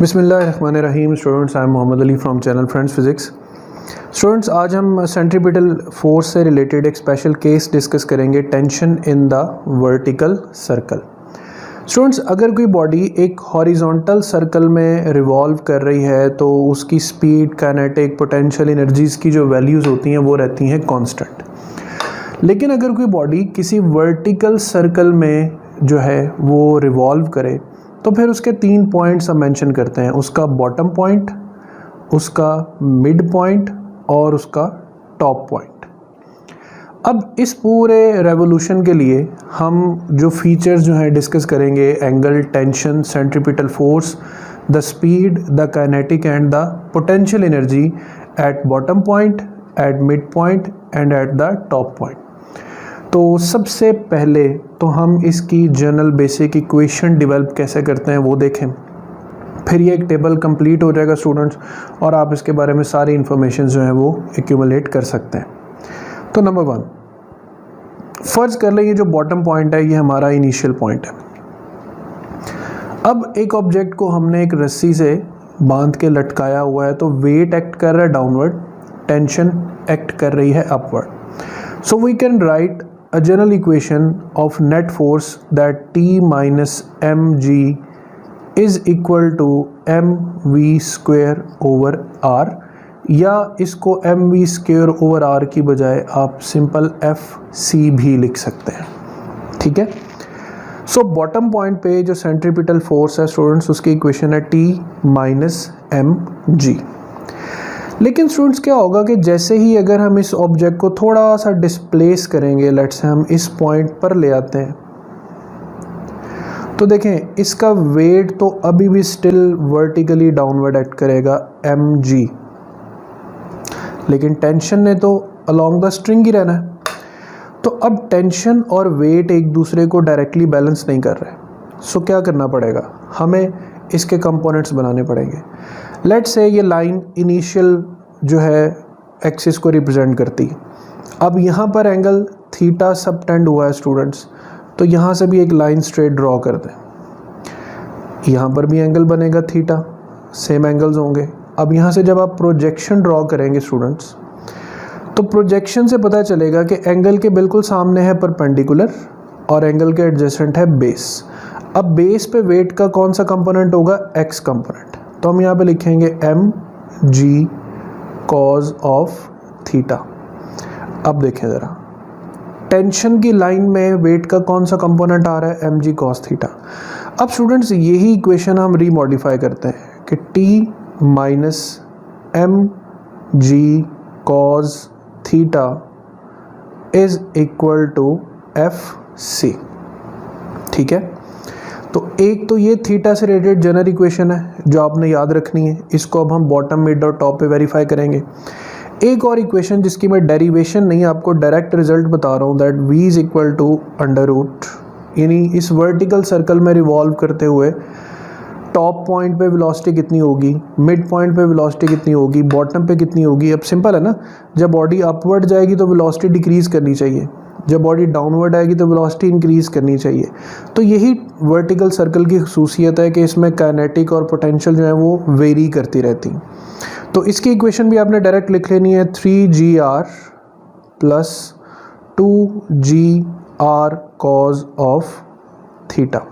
बिस्मिल्लाहिर्रहमानिर्रहीम। Students, I am Mohammad Ali from channel friends physics. Students, आज हम सेंट्रीपिटल फोर्स से रिलेटेड एक स्पेशल केस डिस्कस करेंगे, tension in the vertical circle. Students, अगर कोई बॉडी एक हॉरिजॉन्टल सर्कल में रिवॉल्व कर रही है तो उसकी स्पीड, काइनेटिक, पोटेंशियल एनर्जीज़ की जो वैल्यूज़ होती हैं वो रहती हैं कांस्टेंट। लेकिन अगर कोई बॉडी किसी वर्टिकल सर्कल में जो है वो रिवॉल्व करे तो फिर उसके 3 पॉइंट्स हम मेंशन करते हैं, उसका बॉटम पॉइंट, उसका मिड पॉइंट और उसका टॉप पॉइंट। अब इस पूरे रेवोल्यूशन के लिए हम जो फीचर्स जो हैं डिस्कस करेंगे, angle, tension, centripetal force, the speed, the kinetic and the potential energy at bottom point, eight mid point and eight the top point. तो सबसे पहले तो हम इसकी जनरल बेसिक इक्वेशन डेवलप कैसे करते हैं वो देखें, फिर ये एक टेबल कंप्लीट हो जाएगा स्टूडेंट्स और आप इसके बारे में सारी इन्फॉर्मेशन जो है वो एक्यूमुलेट कर सकते हैं। तो नंबर 1, फर्ज कर लें ये जो बॉटम पॉइंट है ये हमारा इनिशियल पॉइंट है। अब एक ऑब्जेक्ट को हमने एक रस्सी से बांध के लटकाया हुआ है, तो वेट एक्ट कर रहा है डाउनवर्ड, टेंशन एक्ट कर रही है upward. So we can write a general equation of net force that T minus mg is equal to mv square over r, या इसको mv square over r की बजाय आप सिंपल fc भी लिख सकते हैं। ठीक है। सो बॉटम पॉइंट पे जो सेंट्रीपिटल फोर्स है स्टूडेंट्स, उसकी इक्वेशन है T माइनस mg। लेकिन स्टूडेंट्स क्या होगा कि जैसे ही अगर हम इस ऑब्जेक्ट को थोड़ा सा डिस्प्लेस करेंगे, लेट्स से हम इस पॉइंट पर ले आते हैं, तो देखें इसका वेट तो अभी भी स्टिल वर्टिकली डाउनवर्ड एक्ट करेगा mg, लेकिन टेंशन ने तो अलोंग द स्ट्रिंग ही रहना है। तो अब टेंशन और वेट एक दूसरे को डायरेक्टली बैलेंस नहीं कर रहे, सो क्या करना पड़ेगा, हमें इसके कंपोनेंट्स बनाने पड़ेंगे। लेट्स से ये लाइन इनिशियल जो है एक्सिस को रिप्रेजेंट करती है। अब यहाँ पर एंगल थीटा सबटेंड हुआ है स्टूडेंट्स, तो यहाँ से भी एक लाइन स्ट्रेट ड्रॉ कर दें। यहाँ पर भी एंगल बनेगा थीटा, सेम एंगल्स होंगे। अब यहाँ से जब आप प्रोजेक्शन ड्रॉ करेंगे स्टूडेंट्स, तो प्रोजेक्शन से पता चलेगा कि एंगल के बिल्कुल सामने है परपेंडिकुलर और एंगल के एडजेसेंट है बेस। अब बेस पे वेट का कौन सा कंपोनेंट होगा, एक्स कंपोनेंट, तो हम यहाँ पे लिखेंगे M G cos of theta. अब देखें ज़रा, टेंशन की लाइन में वेट का कौन सा कंपोनेंट आ रहा है, एम जी कॉस थीटा। अब स्टूडेंट्स यही इक्वेशन हम रीमॉडिफाई करते हैं कि T minus M G cos theta is equal to F C. ठीक है। तो एक तो ये थीटा से रिलेटेड जनरल इक्वेशन है जो आपने याद रखनी है, इसको अब हम बॉटम, मिड और टॉप पे वेरीफाई करेंगे। एक और इक्वेशन जिसकी मैं डेरिवेशन नहीं आपको डायरेक्ट रिजल्ट बता रहा हूँ, that v is equal to under root, यानी इस वर्टिकल सर्कल में रिवॉल्व करते हुए टॉप पॉइंट पे वेलोसिटी कितनी होगी, मिड पॉइंट पे वेलोसिटी कितनी होगी, बॉटम पे कितनी होगी। अब सिंपल है ना, जब बॉडी अपवर्ड जाएगी तो वेलोसिटी डिक्रीज करनी चाहिए, जब बॉडी डाउनवर्ड आएगी तो वेलोसिटी इंक्रीज करनी चाहिए। तो यही वर्टिकल सर्कल की खसूसियत है कि इसमें काइनेटिक और पोटेंशियल जो है वो वेरी करती रहती। तो इसकी इक्वेशन भी आपने डायरेक्ट लिख लेनी है, 3gr plus 2gr cause of theta.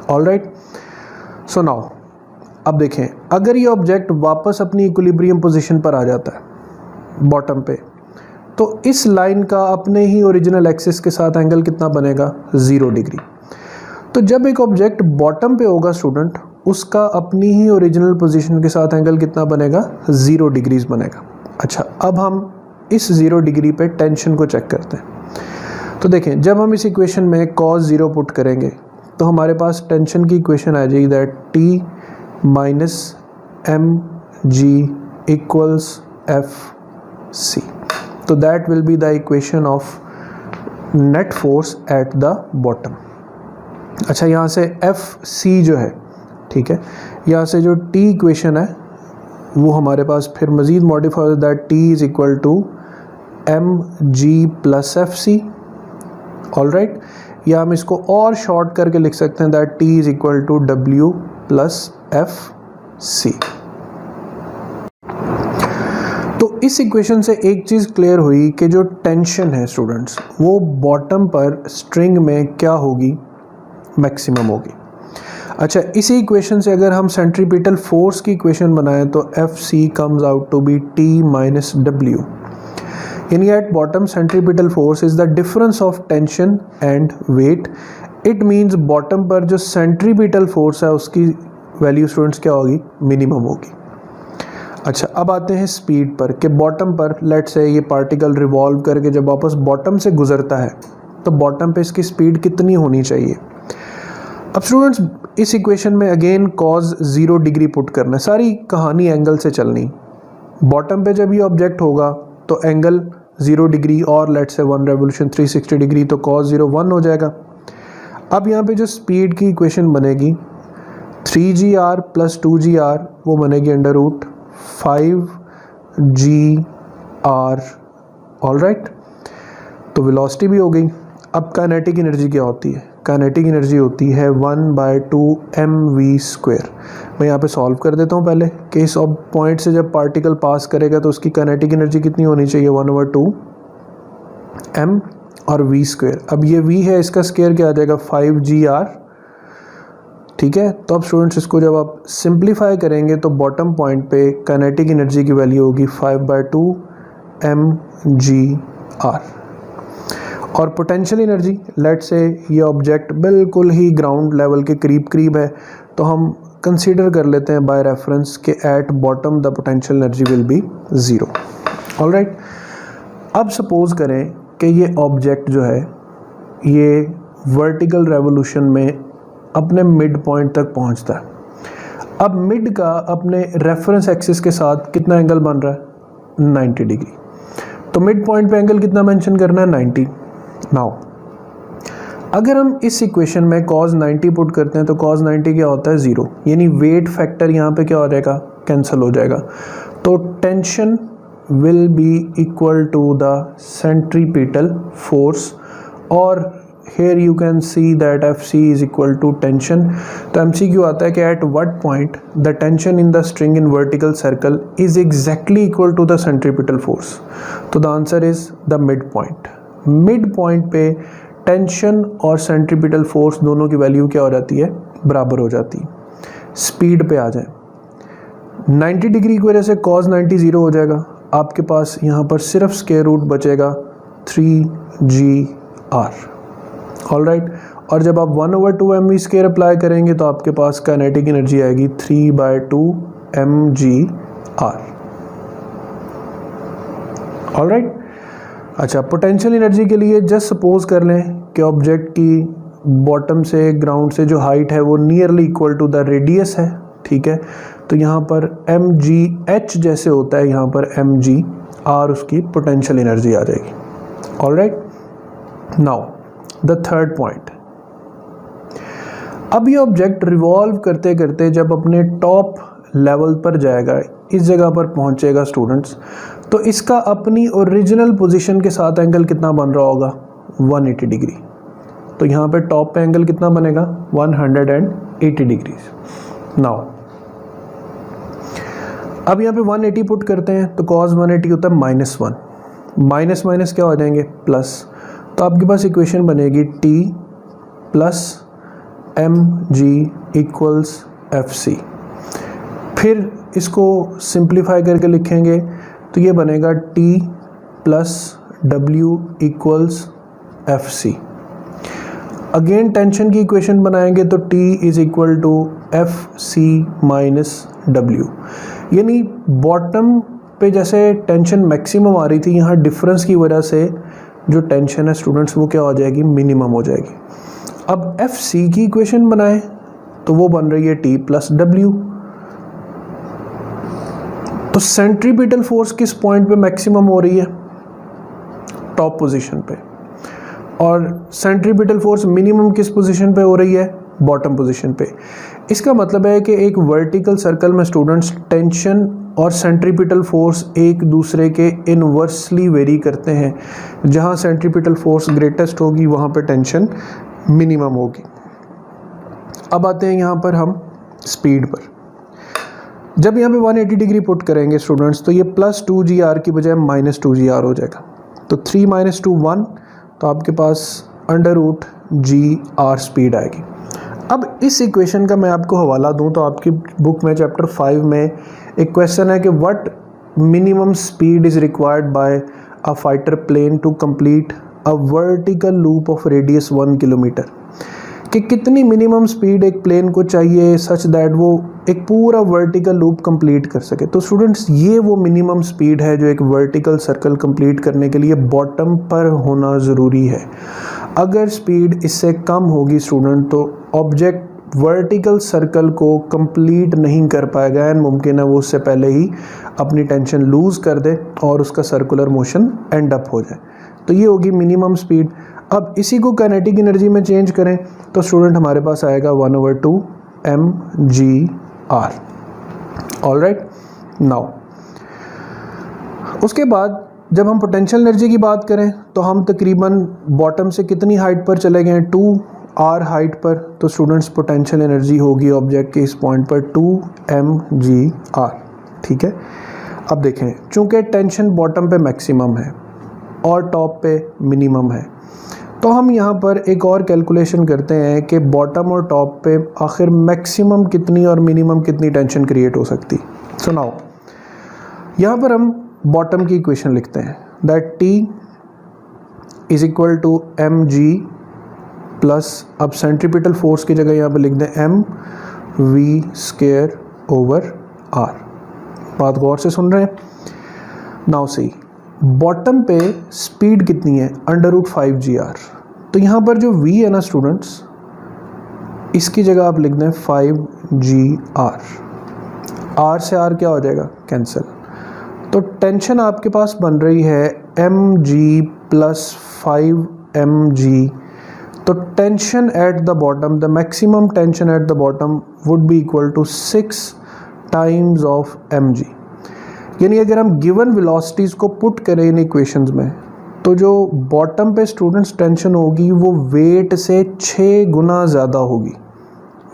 Alright, so now अब देखें, अगर ये ऑब्जेक्ट वापस अपनी इक्विलिब्रियम पोजीशन पर आ जाता है बॉटम पे, तो इस लाइन का अपने ही ओरिजिनल एक्सिस के साथ एंगल कितना बनेगा, 0 डिग्री। तो जब एक ऑब्जेक्ट बॉटम पे होगा स्टूडेंट, उसका अपनी ही ओरिजिनल पोजीशन के साथ एंगल कितना बनेगा, 0 डिग्रीज बनेगा। अच्छा, अब हम इस 0 डिग्री पे टेंशन को चेक करते हैं। तो देखें, जब हम इस इक्वेशन में cos 0 पुट करेंगे तो हमारे पास टेंशन की इक्वेशन आ जाएगी, that T minus M G equals F C. तो that will be the equation of net force at the bottom. अच्छा, यहाँ से एफ सी जो है, ठीक है, यहाँ से जो टी इक्वेशन है वो हमारे पास फिर मज़ीद modify, that T is equal to M G plus F C. Alright, या हम इसको और शॉर्ट करके लिख सकते हैं that T is equal to W plus FC। तो इस इक्वेशन से एक चीज़ क्लियर हुई कि जो टेंशन है स्टूडेंट्स वो बॉटम पर स्ट्रिंग में क्या होगी, मैक्सिमम होगी। अच्छा, इसी इक्वेशन से अगर हम सेंट्रीपिटल फोर्स की इक्वेशन बनाएं तो FC comes out to be T minus W, यानी at bottom centripetal force is the difference of tension and weight. It means bottom पर जो सेंट्रीपिटल फोर्स है उसकी वैल्यू स्टूडेंट्स क्या होगी, मिनिमम होगी। अच्छा, अब आते हैं स्पीड पर कि बॉटम पर लेट्स से ये पार्टिकल रिवॉल्व करके जब वापस बॉटम से गुजरता है तो बॉटम पे इसकी स्पीड कितनी होनी चाहिए। अब स्टूडेंट्स इस इक्वेशन में अगेन कॉज 0 डिग्री पुट करना है, सारी कहानी एंगल से चलनी। बॉटम पे जब ये ऑब्जेक्ट होगा तो एंगल 0 डिग्री और लेट्स से 1 रेवोल्यूशन 360 डिग्री, तो कॉज 0 1 हो जाएगा। अब यहाँ पे जो स्पीड की इक्वेशन बनेगी 3gr प्लस 2gr वो बनेगी अंडर रूट 5gr। ऑलराइट, तो वेलोसिटी भी हो गई। अब काइनेटिक एनर्जी क्या होती है, काइनेटिक एनर्जी होती है 1/2 mv²। मैं यहाँ पे सॉल्व कर देता हूँ पहले कि इस पॉइंट से जब पार्टिकल पास करेगा तो उसकी काइनेटिक एनर्जी कितनी होनी चाहिए, 1/2 m और v²। अब ये v है, इसका स्क्वायर क्या आ जाएगा 5gr। ठीक है, तो अब स्टूडेंट्स इसको जब आप सिंप्लीफाई करेंगे तो बॉटम पॉइंट पे काइनेटिक एनर्जी की वैल्यू होगी 5/2 mgr। और पोटेंशियल एनर्जी लेट्स से ये ऑब्जेक्ट बिल्कुल ही ग्राउंड लेवल के करीब है, तो हम कंसीडर कर लेते हैं बाय रेफरेंस के at bottom the potential energy will be 0। Alright, अब सपोज करें कि ये ऑब्जेक्ट जो है ये वर्टिकल रेवोल्यूशन में अपने मिड पॉइंट तक पहुंचता है। अब मिड का अपने रेफरेंस एक्सिस के साथ कितना एंगल बन रहा है, 90 डिग्री। तो मिड पॉइंट पे एंगल कितना मेंशन करना है, 90। नाउ अगर हम इस इक्वेशन में cos 90 पुट करते हैं तो cos 90 क्या होता है, 0, यानी वेट फैक्टर यहाँ पे क्या हो जाएगा, कैंसिल हो जाएगा। तो tension will be equal to the centripetal force, और here you can see that FC is equal to tension। तो MCQ आता है कि at what point the tension in the string in vertical circle is exactly equal to the centripetal force। तो the answer is the midpoint। midpoint पे tension और centripetal force दोनों की value क्या हो जाती है, बराबर हो जाती है। स्पीड पे आ जाए, 90 डिग्री की वजह से cos 90 0 हो जाएगा। आपके पास यहाँ पर सिर्फ स्क्वायर रूट बचेगा 3gr। ऑलराइट, और जब आप 1/2 mv² अप्लाई करेंगे तो आपके पास काइनेटिक एनर्जी आएगी 3/2 mgr। ऑलराइट, अच्छा, पोटेंशियल एनर्जी के लिए जस्ट सपोज कर लें कि ऑब्जेक्ट की बॉटम से ग्राउंड से जो हाइट है वो nearly equal to the radius है। ठीक है, तो यहाँ पर mgh जैसे होता है, यहाँ पर mgr उसकी पोटेंशियल एनर्जी आ जाएगी। Alright, now the third point. अब ये ऑब्जेक्ट रिवॉल्व करते करते जब अपने टॉप लेवल पर जाएगा, इस जगह पर पहुंचेगा स्टूडेंट्स, तो इसका अपनी ओरिजिनल पोजीशन के साथ एंगल कितना बन रहा होगा, 180 डिग्री। तो यहाँ पे टॉप पे एंगल कितना बनेगा, 180 डिग्री। नाउ अब यहाँ पे 180 पुट करते हैं तो cos 180 होता है -1, माइनस माइनस क्या हो जाएंगे, प्लस। तो आपके पास इक्वेशन बनेगी T plus mg equals FC। फिर इसको सिंप्लीफाई करके लिखेंगे तो ये बनेगा T plus W equals FC। Again tension की इक्वेशन बनाएंगे तो T is equal to FC minus W, यानी बॉटम पे जैसे टेंशन मैक्सिमम आ रही थी, यहाँ डिफरेंस की वजह से जो टेंशन है स्टूडेंट्स वो क्या हो जाएगी, मिनिमम हो जाएगी। अब FC की इक्वेशन बनाएं तो वो बन रही है T प्लस W। तो सेंट्रीपिटल फोर्स किस पॉइंट पे मैक्सिमम हो रही है, टॉप पोजीशन पे, और सेंट्रीपिटल फोर्स मिनिमम किस पोजीशन पे हो रही है, बॉटम पोजीशन पे। इसका मतलब है कि एक वर्टिकल सर्कल में स्टूडेंट्स टेंशन और सेंट्रीपिटल फोर्स एक दूसरे के इनवर्सली वेरी करते हैं। जहाँ सेंट्रीपिटल फोर्स ग्रेटेस्ट होगी वहाँ पे टेंशन मिनिमम होगी। अब आते हैं यहाँ पर हम स्पीड पर। जब यहाँ पे 180 डिग्री पुट करेंगे स्टूडेंट्स तो ये +2gr की बजाय -2gr हो जाएगा। तो 3 - 2 1, तो आपके पास √gr स्पीड आएगी। अब इस इक्वेशन का मैं आपको हवाला दूं तो आपकी बुक में चैप्टर 5 में एक क्वेश्चन है कि what minimum speed is required by a fighter plane to complete a vertical loop of radius 1 kilometre, कि कितनी मिनिमम स्पीड एक प्लेन को चाहिए सच दैट वो एक पूरा वर्टिकल लूप कंप्लीट कर सके। तो स्टूडेंट्स ये वो मिनिमम स्पीड है जो एक वर्टिकल सर्कल कंप्लीट करने के लिए बॉटम पर होना ज़रूरी है। अगर स्पीड इससे कम होगी स्टूडेंट तो ऑब्जेक्ट वर्टिकल सर्कल को कंप्लीट नहीं कर पाएगा एंड मुमकिन है वो उससे पहले ही अपनी टेंशन लूज़ कर दे और उसका सर्कुलर मोशन एंड अप हो जाए। तो ये होगी मिनिमम स्पीड। अब इसी को काइनेटिक एनर्जी में चेंज करें तो स्टूडेंट हमारे पास आएगा 1/2 mgr। ऑलराइट, नाउ उसके बाद जब हम पोटेंशियल एनर्जी की बात करें तो हम तकरीबन बॉटम से कितनी हाइट पर चले गए हैं, 2r हाइट पर। तो स्टूडेंट्स पोटेंशियल एनर्जी होगी ऑब्जेक्ट के इस पॉइंट पर 2 mgr। ठीक है, अब देखें चूंकि टेंशन बॉटम पे मैक्सिमम है और टॉप पे मिनिमम है तो हम यहाँ पर एक और कैलकुलेशन करते हैं कि बॉटम और टॉप पे आखिर मैक्सिमम कितनी और मिनिमम कितनी टेंशन क्रिएट हो सकती। सो नाउ यहाँ पर हम बॉटम की इक्वेशन लिखते हैं दैट T = mg प्लस, अब सेंट्रीपिटल फोर्स की जगह यहाँ पर लिख दें mv²/r। बात गौर से सुन रहे हैं। नाउ सी बॉटम पे स्पीड कितनी है, √5gr। तो यहाँ पर जो v है ना स्टूडेंट्स, इसकी जगह आप लिख दें 5gr। r से r क्या हो जाएगा, कैंसिल। तो टेंशन आपके पास बन रही है mg + 5mg। तो tension at the bottom, the maximum tension at the bottom would be equal to 6 times of mg। यानी अगर हम गिवन वेलोसिटीज़ को पुट करें इन इक्वेशंस में तो जो बॉटम पे स्टूडेंट्स टेंशन होगी वो वेट से 6 गुना ज़्यादा होगी,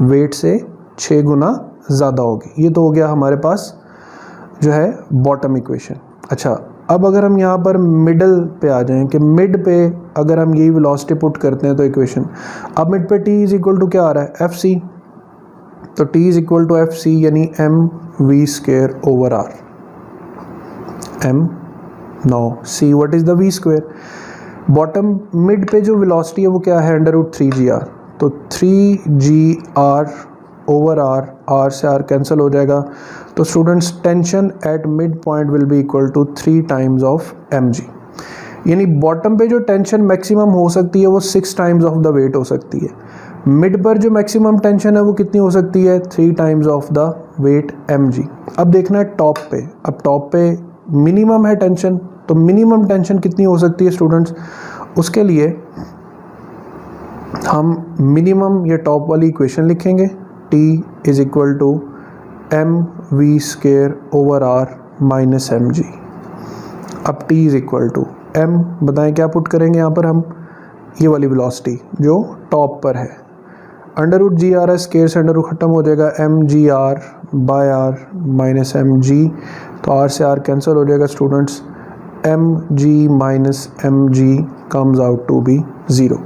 वेट से 6 गुना ज़्यादा होगी। ये तो हो गया हमारे पास जो है बॉटम इक्वेशन। अच्छा, अब अगर हम यहाँ पर मिडल पे आ जाएं कि मिड पे अगर हम यही वेलोसिटी पुट करते हैं तो इक्वेशन, अब मिड पे T = क्या आ रहा है, fc। तो T = fc यानी mv²/r। m now see what is the v²। Bottom mid पे जो वेलोसिटी है वो क्या है, √3gr। तो 3gr/r, r से r कैंसिल हो जाएगा। तो students tension at mid point will be equal to 3 times of mg। यानी बॉटम पे जो टेंशन मैक्सिमम हो सकती है वो 6 टाइम्स ऑफ द वेट हो सकती है। मिड पर जो मैक्सिमम टेंशन है वो कितनी हो सकती है, 3 times of the weight mg। अब देखना है टॉप पे, अब टॉप पे मिनिमम है टेंशन, तो मिनिमम टेंशन कितनी हो सकती है स्टूडेंट्स, उसके लिए हम मिनिमम ये टॉप वाली इक्वेशन लिखेंगे T = mv²/r - mg। अब T = m, बताएं क्या पुट करेंगे यहाँ पर हम, ये वाली वेलोसिटी जो टॉप पर है, √gr है, स्केयर से अंडर ख़त्म हो जाएगा, mgr/r - mg। तो r से r कैंसिल हो जाएगा students, mg - mg comes out to be 0।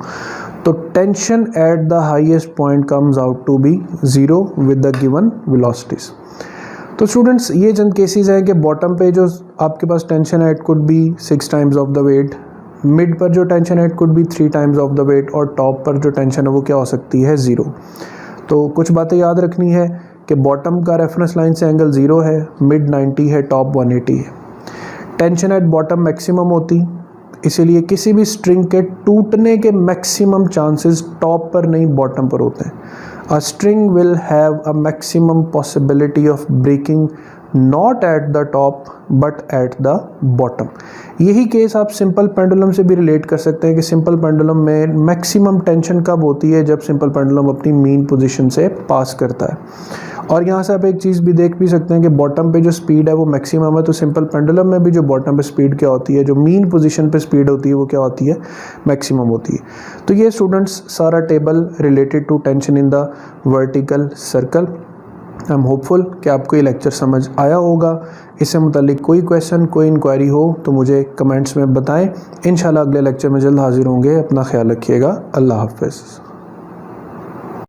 तो tension at the highest point comes out to be 0 with the given velocities. तो स्टूडेंट्स ये चंद केसेस हैं कि बॉटम पे जो आपके पास टेंशन है it could be 6 times of the weight, mid पर जो टेंशन है it could be 3 times of the weight, और टॉप पर जो टेंशन है वो क्या हो सकती है, 0। तो कुछ बातें याद रखनी है कि बॉटम का रेफरेंस लाइन से एंगल 0 है, मिड 90 है, टॉप 180 है। टेंशन एट बॉटम मैक्सिमम होती, इसीलिए किसी भी स्ट्रिंग के टूटने के मैक्सिमम चांसेस टॉप पर नहीं बॉटम पर होते हैं। A string will have a maximum possibility of breaking not at the top but at the bottom. यही केस आप सिंपल पेंडुलम से भी रिलेट कर सकते हैं कि सिंपल पेंडुलम में मैक्सिमम टेंशन कब होती है, जब सिंपल पेंडुलम अपनी मीन पोजीशन से पास करता है। और यहाँ से आप एक चीज़ भी देख भी सकते हैं कि बॉटम पे जो स्पीड है वो मैक्सिमम है, तो सिंपल पेंडुलम में भी जो बॉटम पे स्पीड क्या होती है, जो मीन पोजीशन पे स्पीड होती है वो क्या होती है, मैक्सिमम होती है। तो ये स्टूडेंट्स सारा table related to tension in the vertical circle. I am hopeful कि आपको ये लेक्चर समझ आया होगा। इससे मुतालिक कोई क्वेश्चन, कोई इंक्वायरी हो तो मुझे कमेंट्स में बताएं। इंशाल्लाह अगले लेक्चर में जल्द हाजिर होंगे। अपना ख्याल रखिएगा। अल्लाह हाफ़िज़।